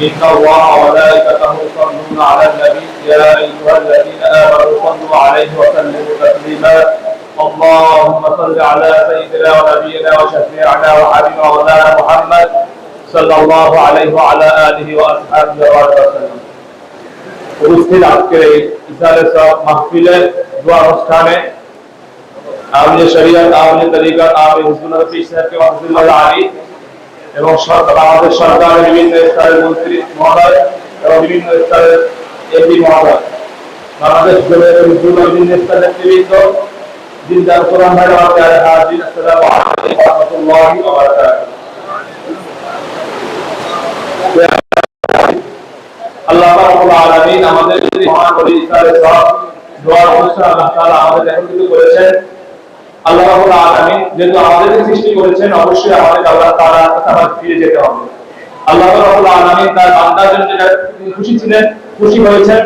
إن الله وملائكته يصلون على النبي يا أيها الذين آمنوا صلوا عليه وسلموا تسليما اللهم صل على سيدنا ونبينا وشفيعنا وحبيبنا ومولانا محمد صلى الله عليه وعلى آله وأصحابه وسلم। উপস্থিত আজকের এই ইসালে সব মাহফিলে দোয়া অনুষ্ঠানে আওলিয়া শরিয়ত আওলিয়া তরিকত আওলিয়া হুজুর পীর সাহেবকে রহমাতুল্লাহ আলাইহি এবং আমাদের সরকারের বিভিন্ন স্তরের মন্ত্রী মহোদয় এবং বিভিন্ন স্তরের এমপি মহোদয় বাংলাদেশ জমিয়তের বিভিন্ন স্তরের নেতৃবৃন্দ দিনদার কোরআন ভাই আমাদের হাজির আসসালামু আলাইকুম ওয়া রাহমাতুল্লাহি ওয়া বারাকাতুহু। আল্লাহ রাব্বুল আলামিন আমাদের এই মহান পরিচালে সব দোয়া অনুষ্ঠান আল্লাহ তাআলা আমাদের একত্রিত করেছেন। আল্লাহ রাব্বুল আলামিন যেহেতু আমাদেরকে সৃষ্টি করেছেন অবশ্যই আমাদের আল্লাহ তাআলার কাছে আমাদের ফিরে যেতে হবে। আল্লাহ রাব্বুল আলামিন তার বান্দার জন্য যেটা খুশি ছিলেন খুশি হয়েছেন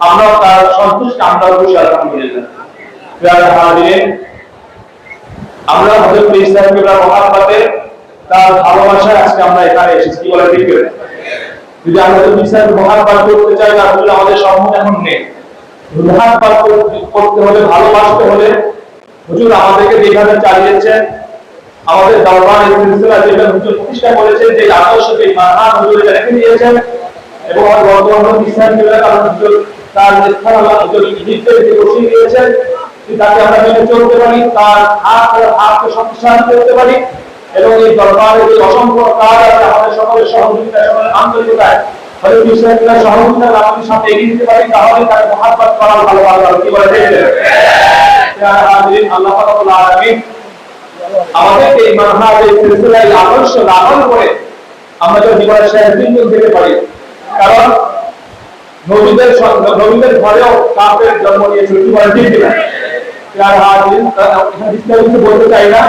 আমরাও তার সন্তুষ্ট আমরাও খুশি আলহামদুলিল্লাহ। প্রিয় হাজিরিন আমরা হযরত ঈসা কিবলার মহব্বতে তার ভালোবাসায় আজকে আমরা এখানে এসেছি কি বলে ঠিক করে যদি আমরা হযরত ঈসার মহব্বত করতে চাই তাহলে আমাদের সম্মুখে এখন নেই। মহব্বত করতে হলে ভালোবাসতে হলে হুজুর আমাদেরকে যেভাবে চালিয়েছেন আমাদের দরবার এই সিলসিলা যেটা হুজুর প্রতিষ্ঠা করেছেন যে আদর্শকে মানহাজ হুজুর রেখে দিয়েছেন এবং বর্তমান ইসলাম কিবলার কারণ হুজুর তার স্থান আল্লাহ হুজুর ইজিপ্টে বসিয়ে দিয়েছেন যাতে আমরা মেনে চলতে পারি তার হাতকে শক্তিশালী করতে পারি এবং এই দরবারের যে অসংখ্য কাজ আছে আমাদের সকলের সহযোগিতা সকলের আন্তরিকতায় হযরত ঈসা কিবলার সহযোগিতা আমাদের সাথে এগিয়ে দিতে পারি তাহলে তাকে মহব্বত করা ভালো কি বলে দেখবেন। আল্লাহ রাব্বুল আলামিন আমাদেরকে এই মানহাজের সিলসিলায় আদর্শ লালন করে আমরা যদি জীবনের শেষ দিন পেতে পারি কারণ নবীদের ঘরেও কাফের জন্ম নিয়েছিল কি বলে ঠিক কিনা। প্রিয় হাজিরিন এখানে বিস্তারিত বলতে চাই না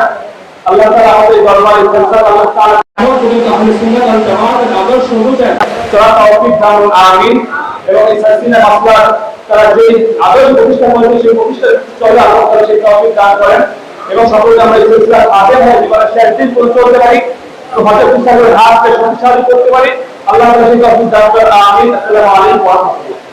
আল্লাহ তাআলা আমাদের দরবারে সিলসিলা আল্লাহ তাআলা আহলে সুন্নাত ওয়াল জামাতের আদর্শ অনুযায়ী তারা তৌফিক দান আমিন এবং এই সিলসিলা মাসলাক তারা যে আদর্শ প্রতিষ্ঠা করেছে সেই প্রতিষ্ঠা চলে আল্লাহ তাআলা সেই তৌফিক দান করেন এবং সকলকে আমরা এই সিলসিলার আগে জীবনের শেষ দিন পর্যন্ত চলতে পারি তো হযরত ঈসা এর হাতকে শক্তিশালী করতে পারি আল্লাহ তাআলা সেই তৌফিক দান করেন আমিন। আসসালামু আলাইকুম ওয়া রাহমাতুল্লাহ।